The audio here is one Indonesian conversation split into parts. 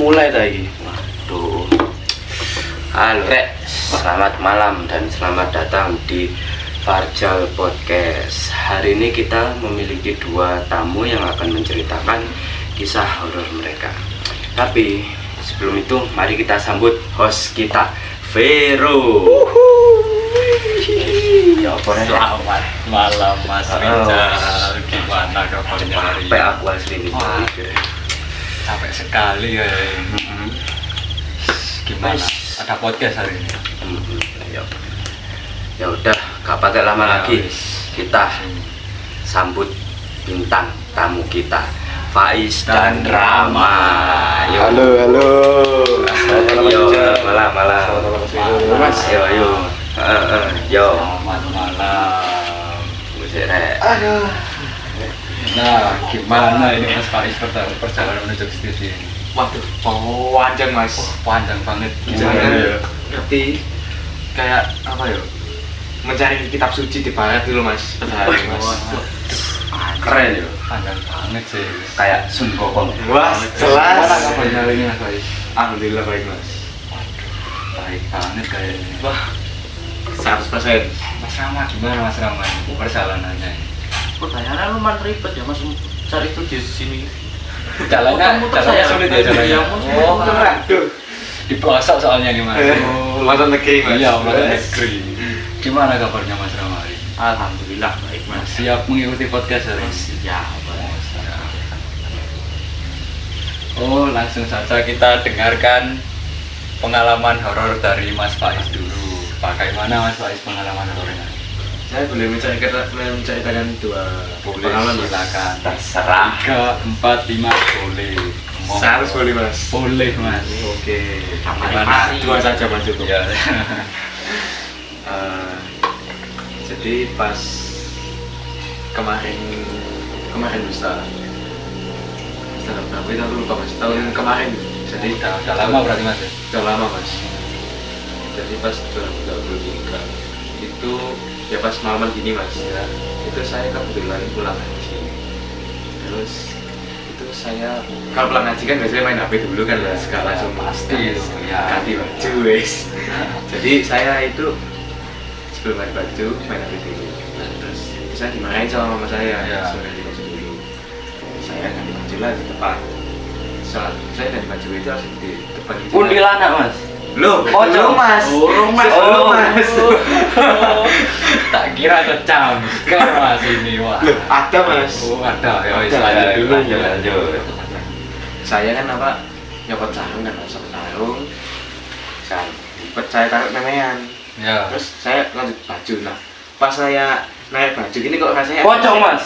mulai lagi. Waduh. Halo Rek, selamat malam dan selamat datang di Farjal Podcast. Hari ini kita memiliki dua tamu yang akan menceritakan kisah horor mereka. Tapi sebelum itu, mari kita sambut host kita, Vero. Ya, selamat malam Mas Rizal. Gimana kabarnya hari ini? Sampai aku asli ini. Capek sekali ya. Gimana? Ada podcast hari ini? Ya udah, gak pakai lama lagi. Kita sambut bintang tamu kita, Faiz dan Rama. Halo. Yo, malam. Mas. Yo. Selamat malam. Busuk Rek. Aduh. Nah, gimana ini Mas Faiz perjalanan menuju ke studio ini? Waduh, panjang Mas. Panjang banget. Gimana Gimana ya? ya? Ngerti kayak apa ya? Mencari kitab suci di barat dulu Mas. Perjalanan Mas. Keren yo. Panjang banget sih. Kayak Sun Gokong. Wah, Gimana jelas. kabarnya hari ini Mas Faiz? Alhamdulillah baik Mas. Baik banget kayaknya. Wah, 100%. Mas Rama gimana Mas Rama? Perjalanannya? Pertanyaannya lumayan ribet ya Mas, cari itu di sini. Jalannya sulit ya jalannya. Oh, Aduh. Di pelosok soalnya gimana? Masa negeri Mas. Iya, masa negeri. Gimana kabarnya Mas Rama hari ini? Alhamdulillah baik Mas. Siap mengikuti podcast hari ini? Siap Mas. Oh, langsung saja kita dengarkan pengalaman horor dari Mas Faiz dulu. Bagaimana Mas Faiz pengalaman horornya? Saya boleh menceritakan dua pengalaman Mas. Silakan. Terserah. 3, 4, 5 boleh. Ngomong. 100 boleh Mas. Boleh Mas. Oke. Mari. Dua saja Mas cukup. Ya. Jadi pas kemarin lusa berapa itu aku lupa Mas, tahun kemarin. Jadi Udah lama berarti Mas ya? udah lama Mas. Jadi pas 2023 itu ya pas malam gini Mas ya, itu saya kebetulan pulang ngaji. Terus itu saya kalau pulang ngaji kan biasanya main HP dulu kan Mas, gak langsung pasti ya. ganti baju wes. Jadi saya itu sebelum ganti baju main HP dulu. Nah, terus itu saya dimarahin sama mama saya. Ya. Suruh ganti baju dulu. Saya ganti baju lah di depan. Saya ganti baju itu langsung di depan itu. Kuntilanak Mas. Loh, Pocong Mas. Mas. Oh, Mas. Tak kira ada jam sekarang Mas ini wah. Loh, ada Mas. Oh ada ya wis Ada. lanjut dulu. Lanjut. Saya kan apa nyopot sarung kan masuk sarung. Saya taruh memean. Ya. Terus saya lanjut baju. Nah, pas saya naik baju ini kok rasanya Pocong Mas.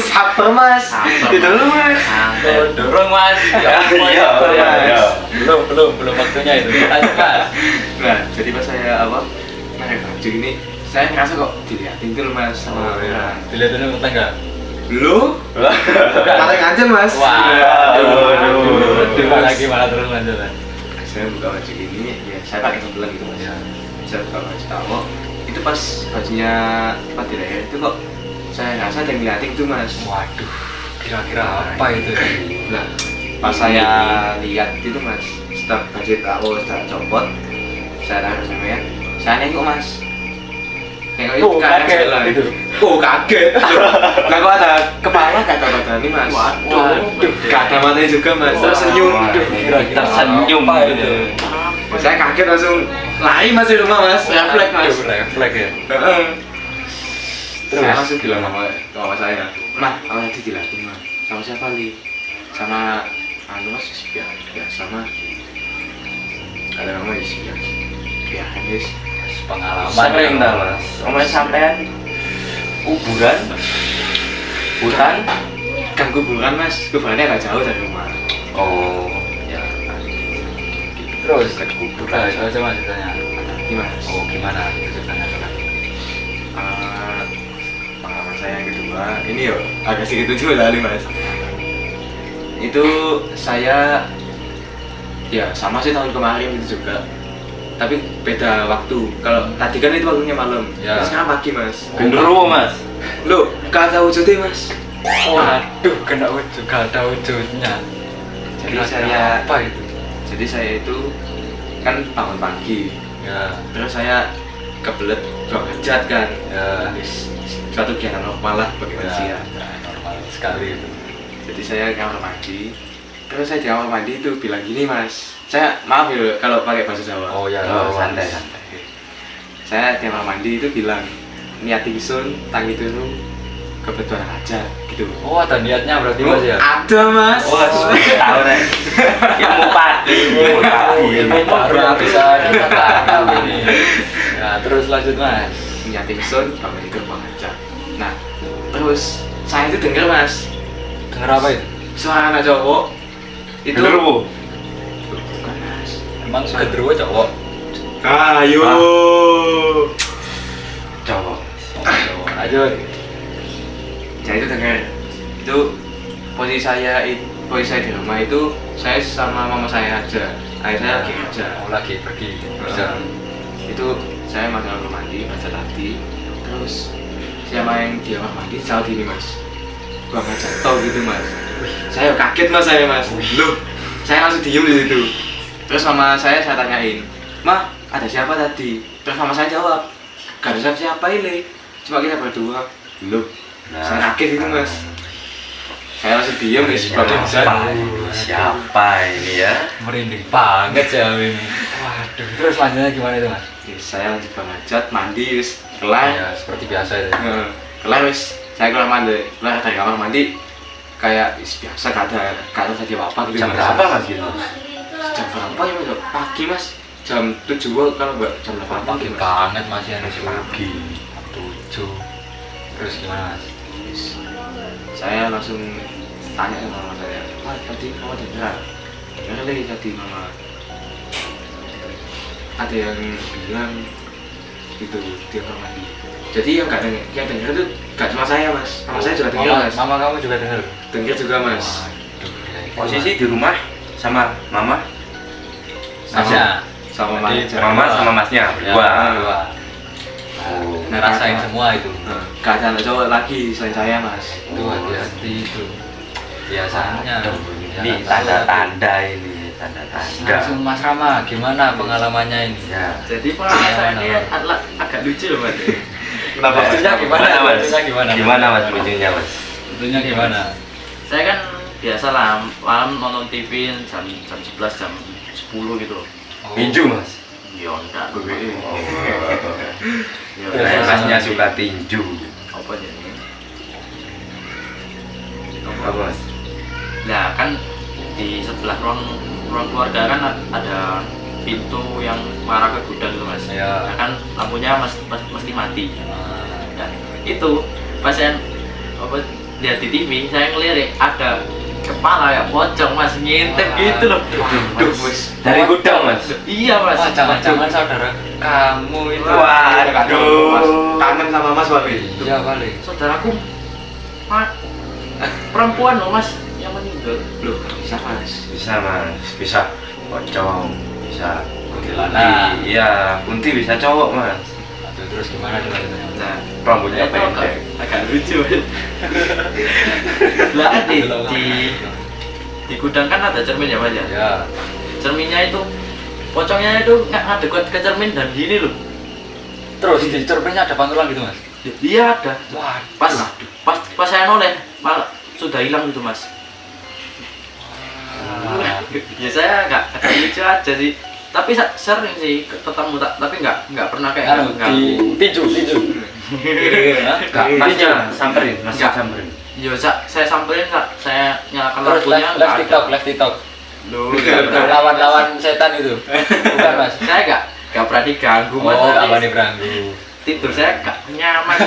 sabar Mas. Sabar, Itu dulu Mas. Dorong Mas. Iya. Belum waktunya itu. Lanjut Mas. Nah, jadi pas saya apa naik baju ini saya ngerasa kok dilihatin dulu Mas sama orang. Dilihat dulu tetangga. Lu? Paling ancam Mas. Dua lagi malah terus lanjut. Saya buka baju ini, ya saya pakai sembilan gitu Mas. Ya. Saya buka baju tahu, itu pas bajunya Pak di leher itu kok saya ngerasa ada yang ngeliatin tuh Mas. Waduh. Kira-kira apa itu? Nah, pas saya lihat itu Mas, setelah baju tahu saya copot, saya taruh sama ya, saya nengok Mas. Nengok itu kaget lah itu. Oh kaget. Nah kok ada kepala gak ada badan nih Mas. Waduh. Gak ada matanya juga Mas. Terus senyum. Kira-kira Tersenyum apa gitu. Saya kaget langsung lari Mas di rumah Mas. Refleks Mas. Refleks ya. Heeh. Terus? Saya langsung bilang sama mama saya, "Mah, kalau tadi dilatih mah sama siapa li? Sama anu Mas biasa mah." Ada mama ya sih ya Hanis. Pengalaman Sering dah Mas. Omongin sampean kuburan, hutan. Kan kuburan Mas, kuburannya agak jauh dari rumah. Oh, Ya, terus ke kuburan. coba ceritanya. Gimana? Oh gimana itu ceritanya coba. Pengalaman saya yang kedua, ini yo agak sedikit lucu kali Mas. Itu saya ya sama sih tahun kemarin itu juga, tapi beda waktu. Kalau tadi kan itu waktunya malam, Ya. sekarang pagi Mas. Gendruwo Mas. Loh, kata wujudnya Mas. Waduh, kena wujud, gak ada wujudnya. Jadi Kira-kira saya apa itu? Jadi saya itu kan bangun pagi, Ya. terus saya kebelet buang hajat kan. Ya. Suatu kegiatan normal lah bagi manusia. Ya, normal sekali itu. Jadi saya ke kamar mandi, terus saya di kamar mandi itu bilang gini mas, saya maaf ya kalau pakai bahasa Jawa. Oh ya, santai. Saya di kamar mandi itu bilang niat ingsun tangi turu kebetulan aja gitu. Oh, ada niatnya berarti Mas ya? Ada mas. Tahu nih. Ilmu padi. Ilmu baru bisa kita tangkap ini. Nah, terus lanjut Mas. Niat ingsun bangun tidur buang hajat. Nah, terus saya itu dengar mas, Dengar apa itu? suara anak cowok itu. Genderuwo. Bukan mas. Emang genderuwo cowok? Ayo. Cowok. Lanjut. Saya itu dengar itu posisi saya di rumah itu saya sama mama saya aja. Ayah saya lagi kerja. Oh, lagi pergi kerja. Itu saya masuk kamar mandi baca tadi, terus siapa yang di kamar mandi jauh gini mas, gua nggak jatuh gitu mas. Saya kaget mas, loh saya langsung diem di situ. Terus mama saya tanyain, ma ada siapa tadi? Terus mama saya jawab, gak ada siapa ini, cuma kita berdua. Loh, saya kaget itu mas. Saya langsung diem di sebelah Siapa ini ya? Merinding banget ya ini. Waduh, terus lanjutnya gimana itu Mas? Saya lanjut banget mandi wis kelar. Ya, seperti biasa itu. Kelar wis, saya keluar dari kamar mandi kayak biasa gak ada tadi apa gitu. Jam berapa mas gitu? Jam berapa ya mas? Pagi mas, jam 7 kalau enggak jam 8 Pagi pagi mas. banget Mas ya ini Pagi. 7. Terus gimana Mas? Saya langsung tanya ke mama saya, wah tadi mama dengar tadi mama ada yang bilang gitu di kamar mandi. Jadi yang dengar itu gak cuma saya mas, mama saya juga dengar mas. Mama kamu juga dengar? Dengar juga mas. Posisi di rumah sama mama? Masnya? Sama mama. Mama sama masnya berdua. Berdua. Oh. Ngerasain semua itu. Gak ada anak cowok lagi selain saya mas. Itu hati-hati itu. Biasanya. Aduh, ini tanda-tanda ini, tanda-tanda. Langsung Mas Rama, gimana pengalamannya ini? Ya. Jadi pengalaman saya ini agak lucu loh mas. Kenapa? Lucunya gimana? Mas? Lucunya gimana? Gimana mas lucunya mas? Lucunya gimana? Saya kan biasa lah malam nonton TV jam 11 jam 10 gitu loh. Minju mas? Ya enggak. Ya, Saya masnya suka tinju. apa jadi? Apa mas? Nah kan di sebelah ruang keluarga kan ada pintu yang mengarah ke gudang gitu mas. Ya. Nah kan lampunya mesti mati. Nah itu pas saya lihat di TV saya ngelirik ada kepala ya pocong mas ngintip gitu loh. Duh mas. Dari gudang mas? Iya mas. Wah, jangan-jangan saudara kamu itu. Waduh. Kangen sama mas Babi. Iya kali. Saudaraku perempuan loh mas yang meninggal. Loh bisa mas. Bisa mas, bisa pocong, bisa Kuntilanak. Iya, kunti bisa cowok mas. Aduh, terus gimana coba itu? Nah Rambutnya itu pendek. agak lucu. Lah kan di gudang kan ada cermin ya mas ya. Ya. Cerminnya itu pocongnya itu ngadek ke cermin dan gini loh. Terus di cerminnya ada pantulan gitu mas? Iya ada. Wah, Pas saya noleh malah sudah hilang gitu mas. Ya saya agak lucu aja sih. Tapi sering sih ketemu tapi nggak pernah kayak anu di tinju. Enggak, masnya samperin, masnya Enggak. samperin. Yo saya samperin saya nyalakan Terus lampunya nggak live TikTok. Loh, Lawan setan itu. Bukan mas? saya nggak berani ganggu mas. Oh, Nanti apa nih beranggu? tidur saya nggak nyaman.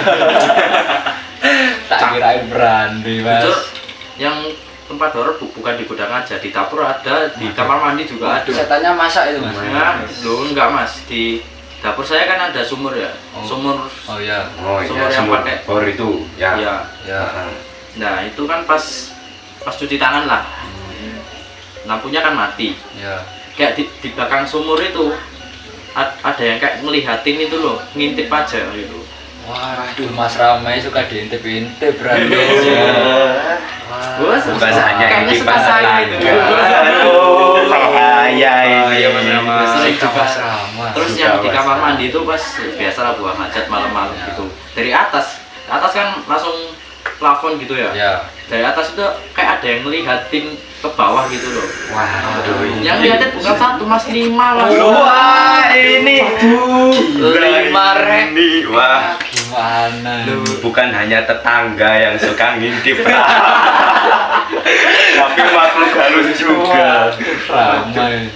Tak kirain berani mas. Itu yang tempat horor bukan di gudang aja, di dapur ada, di kamar mandi juga ada. Setannya masak itu mas? Nah, loh enggak mas, di dapur saya kan ada sumur ya, Oh. sumur. Oh iya. Oh Sumur iya, yang sumur pakai- bor itu, ya. Ya. Ya. Nah itu kan pas cuci tangan lah, lampunya kan mati. Ya. Kayak di belakang sumur itu ada yang kayak ngelihatin itu loh, ngintip aja gitu. Waduh, Mas Ramai suka diintip-intip berarti. Bos, Bahasanya kayaknya ini suka saya itu. Aduh, bahaya bahaya ini. Sering juga sama. terus yang di kamar mandi itu pas biasalah buang hajat malam-malam Ya. gitu dari atas kan langsung plafon gitu ya. Ya. Dari atas itu kayak ada yang ngeliatin ke bawah gitu loh. Waduh, Yang liatin bukan 1 mas 5 mas. Wah, ini Lima rek. ini. Wah, Gimana? bukan hanya tetangga yang suka ngintip, tapi makhluk halus juga. Ramai.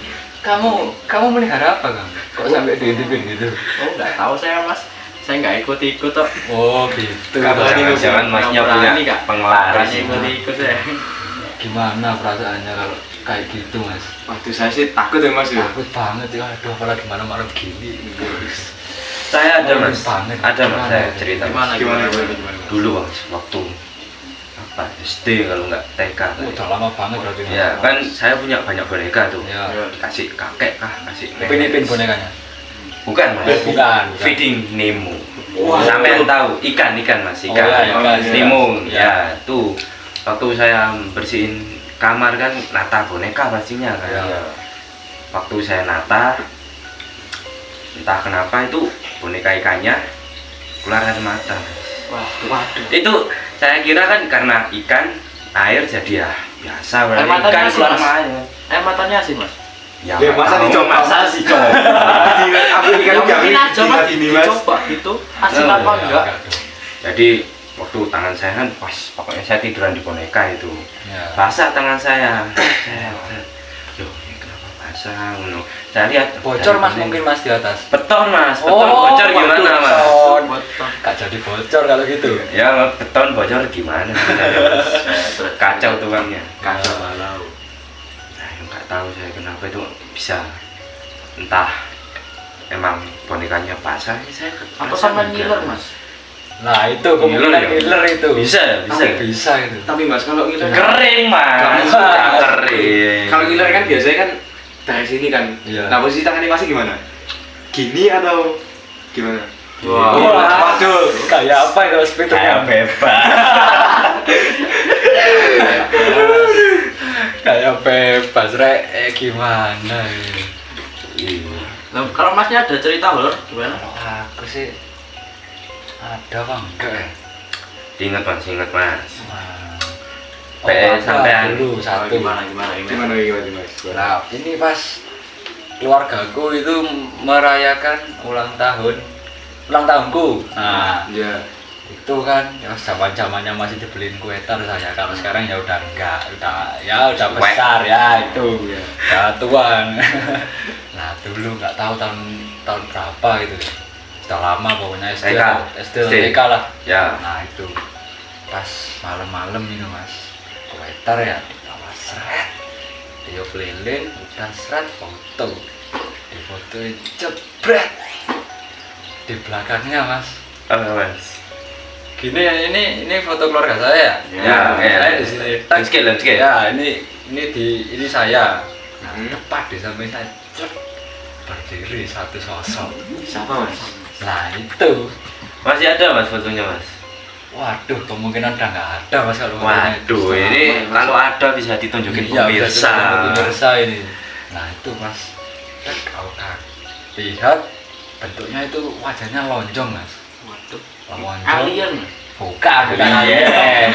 Kamu melihara apa, Kang? Kok sampai diintipin gitu? Oh nggak tahu saya mas. Saya nggak ikut-ikut kok. Oh, gitu. Jangan-jangan masnya punya penglaris. Ikut saya. Gimana perasaannya kalau kayak gitu, Mas? Waduh, saya sih takut ya mas ya. Takut banget ya, aduh apalagi malam-malam gini. Saya ada mas, Banget. ada mas saya cerita. Gimana? Gimana? Dulu mas, waktu apa SD kalau nggak TK. Udah lama banget berarti. Ya kan saya punya banyak boneka tuh. Ya. Dikasih kakek kah, kasih nenek. Ipin bonekanya. Bukan mas. Bukan. Feeding Nemo. Wah, Sampai tahu ikan mas, Oh, ikan. ya, ikan. Nemo. Ya. Ya tuh. Waktu saya bersihin kamar kan nata boneka pastinya kan. Ya. Waktu saya nata, entah kenapa itu boneka ikannya keluar air mata. Waduh. Itu saya kira kan karena ikan air jadi ya biasa Air berarti matanya ikan asin, keluar Mas. air. Matanya sih mas. Ya, Ya, masa tahu, dicoba? masa dicoba. Aku ikan Ya mungkin aja mas gini mas. dicoba gitu. Asin Oh, apa ya. enggak? Jadi waktu tangan saya kan pas pokoknya saya tiduran di boneka itu Ya. basah tangan saya. Loh ini kenapa basah? Ngono. Saya lihat Bocor dari Mas boneka. mungkin Mas di atas. Beton mas, beton bocor gimana waduh, mas? beton. Gak jadi bocor kalau gitu. Ya beton bocor gimana? Kacau tukangnya. Kacau. balau. Nah, yang nggak tahu saya kenapa itu bisa entah emang bonekanya basah ini saya Apa sama ngiler mas? Nah, itu kemungkinan Ngiler ya? ngiler itu. bisa Bisa itu. Tapi mas kalau ngiler kering mas sudah kering kalau ngiler kan biasanya kan dari sini kan. Iya. Nah posisi tangannya masih gimana? Gini atau gimana? Wah. Waduh. Kayak apa itu Mas Peter? kayak bebas Kayak bebas rek. Gimana ini? Nah, kalau masnya ada cerita horor gimana? Aku sih ada bang enggak ya? ingat mas Wah. PS ada sampean. dulu satu. Gimana? Gimana mas? Nah, ini pas keluargaku itu merayakan ulang tahunku. Nah, Iya. itu kan ya zaman-zamannya masih dibeliin kue tar saya. Kalau sekarang ya udah enggak, udah besar ya itu. Iya. Ya tuan. Nah, dulu nggak tahu tahun berapa itu. Sudah lama pokoknya SD SD. TK lah. ya Nah, itu pas malam-malam itu Mas. Kuetar ya, bawa seret. Dia keliling, udah seret foto. Di foto jebret. Di belakangnya Mas. mas Gini ya, ini foto keluarga saya. Saya di sini. landscape Ya, ini saya. Nah, Hmm. tepat di samping saya. Cep, berdiri satu sosok. Siapa mas? Nah, itu. masih ada mas fotonya mas Waduh, kemungkinan udah nggak ada Mas kalau fotonya itu. waduh ini kalau ada bisa ditunjukin Iya, pemirsa pemirsa ini. Nah, itu Mas. Kau lihat bentuknya itu wajahnya lonjong Mas. Waduh. Lonjong. Alien. Bukan Alien. alien.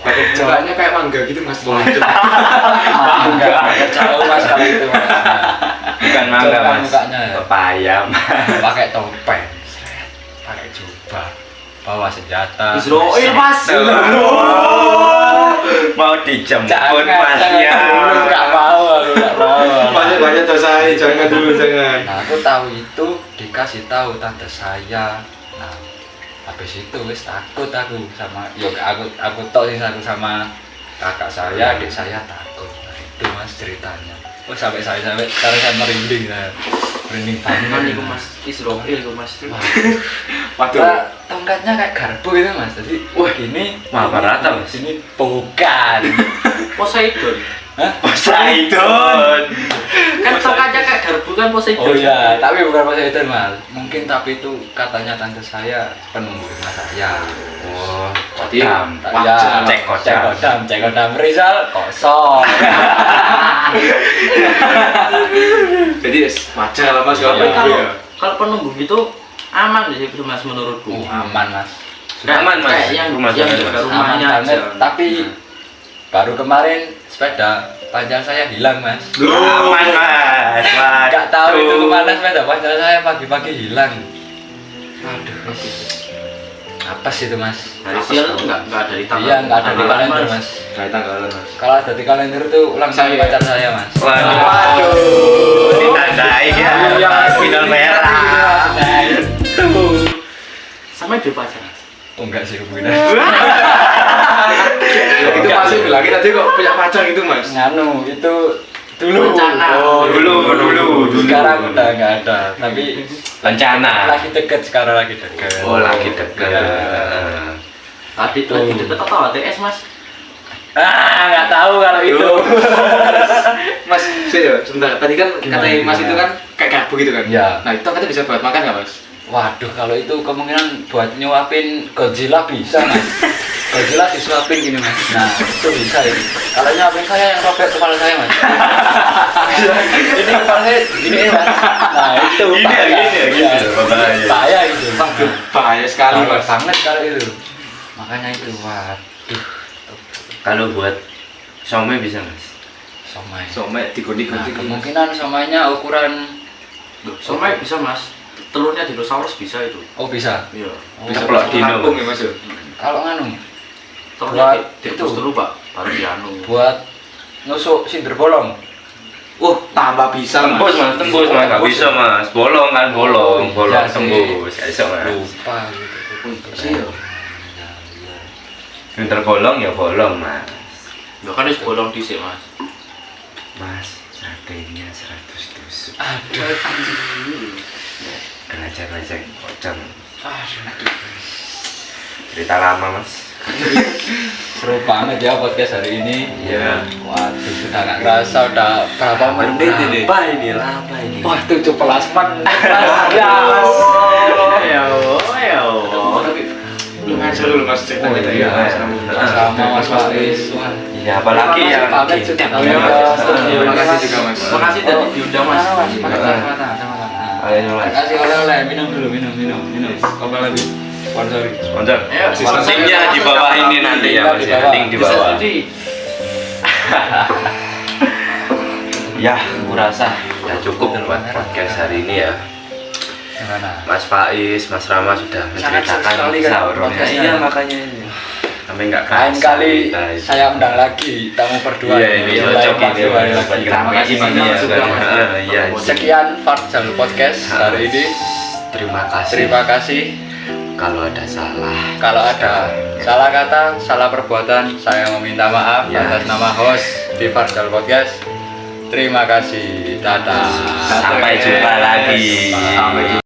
Mukanya kayak mangga gitu mas. Enggak jauh Mas kalau itu Mas. Nah, bukan mangga Coba mas mukanya ya. pepaya mas pakai topeng, seret, pakai jubah, bawa senjata. Israel mas. mau dijemput Jangan, masnya nggak mau, aku nggak mau. Banyak dosa jangan dulu jangan. Nah, aku tahu itu dikasih tahu tante saya. Nah, habis itu wis takut aku sama aku tahu sih aku sama kakak saya, adik saya takut. Nah, itu Mas ceritanya. Oh, sampai sekarang saya merinding saya. Merinding Kan banget itu mas. Israel itu mas. Waduh. Nah, tongkatnya kayak garpu gitu Mas. Jadi, wah ini Mahabharata, Mas. Ini bukan. Poseidon. Poseidon. Kan tokanya kayak garpu kan Poseidon. Oh iya, tapi bukan Poseidon Mas. Mungkin tapi itu katanya tante saya penunggu rumah saya. Oh, Kodam, wajar. cek kodam Rizal kosong. Jadi wajar lah mas. Tapi Iya. kalau penunggu gitu aman sih Mas menurutku. Aman Mas. aman Mas. Kayak yang Rumah yang saya, jaga Mas. rumahnya Aman banget. aja. Tapi baru kemarin sepeda panjang saya hilang Mas. Aman Mas. Gak tahu itu Waduh. kemana sepeda panjang saya pagi-pagi hilang. Aduh, apa sih itu Mas? Hari sial itu nggak ada di tanggal. Iya, nggak ada di tanggalan, kalender Mas. Mas. Kayak tanggalan mas. Kalau ada di kalender itu ulang tahun Saya. pacar saya Mas. Waduh. Ditandain ya. Iya. Final merah. Nah, itu. Sama dia pacaran. Oh enggak sih kemungkinan. Itu pasti bilangin aja kok punya pacar gitu mas. Nganu itu dulu. Rencana. Oh, Dulu. Sekarang udah nggak ada. Tapi Rencana. lagi deket sekarang lagi deket. Oh, lagi deket. Iya. Tadi Tuh. lagi deket atau ATS Mas? Nggak tahu kalau itu. Mas, sih sebentar. Tadi kan Gimana, katanya mas gimana? itu kan kayak garpu gitu kan. Iya. Nah itu katanya bisa buat makan nggak mas? Waduh, kalau itu kemungkinan buat nyuapin Godzilla bisa Mas. Godzilla disuapin gini Mas. Nah, itu bisa ya. Kalau nyuapin saya yang robek kepala saya Mas. Ini kepala saya gini Mas. Nah, itu Gini ya, bahaya. gini ya, gini Iya. ya, bahaya. Bahaya itu. Waduh, bahaya sekali Bahaya mas. banget kalau itu. Makanya itu waduh. Kalau buat somai bisa Mas. Somai. Somai Nah, digunting-gunting. kemungkinan somainya ukuran Somai bisa Mas. Telurnya dinosaurus bisa itu. oh bisa. Iya. Bisa Keplok pulang dino. kampung ya mas ya. Kalau nganu Telurnya Buat direbus itu. dulu Pak, baru dianu. buat nusuk sinder bolong. Tambah bisa mas. Tembus Mas. Nggak bisa Mas. Bolong kan bolong Iya sih. tembus. Nggak bisa Mas. Lupa gitu. Sih ya. Yang terbolong ya bolong Mas. Loh kan wis bolong dhisik Mas. Mas, satenya 100 tusuk. Aduh. Ngajak-ngajak pocong. Aduh. Cerita lama Mas. Seru banget ya podcast hari ini. Iya. Waduh, sudah nggak kerasa udah berapa menit ini? Apa ini? Wah, 17 menit. Ya Allah. Tapi lumayan seru loh mas ceritanya Oh, tadi. iya. Mas. Sama Mas Faiz. Wah. Ya apalagi yang Pamit sudah kita tahu ya, Mas. Terima kasih juga mas. Makasih tadi diundang Mas. Sama-sama. Ayo Mas. Kasih oleh-oleh, minum dulu, minum. Apa lagi? Sponsor. Sponsor. Ayo, sponsor. Linknya di bawah ini nanti ya Mas. Ya. Link di bawah. Ya, aku rasa ya cukup buat podcast hari ini ya. Gimana? Mas Faiz, Mas Rama sudah Sangat seru menceritakan sekali kisah kan horornya. podcastnya. Iya makanya ini. Sampai nggak kerasa. Lain kali kita itu. saya undang lagi tamu berdua. Iya ini Yang cocok lain ini berdua buat lagi. keramaian Terima kasih ini banyak ya. juga, kan. Mas. Iya. Sekian Farjal Podcast hari ini. Terima kasih. Terima kasih. Kalau ada salah. Kalau ada salah kata, salah perbuatan, saya meminta maaf Ya. atas nama host di Farjal Podcast. Terima kasih. Dadah. Sampai jumpa lagi. Sampai jumpa.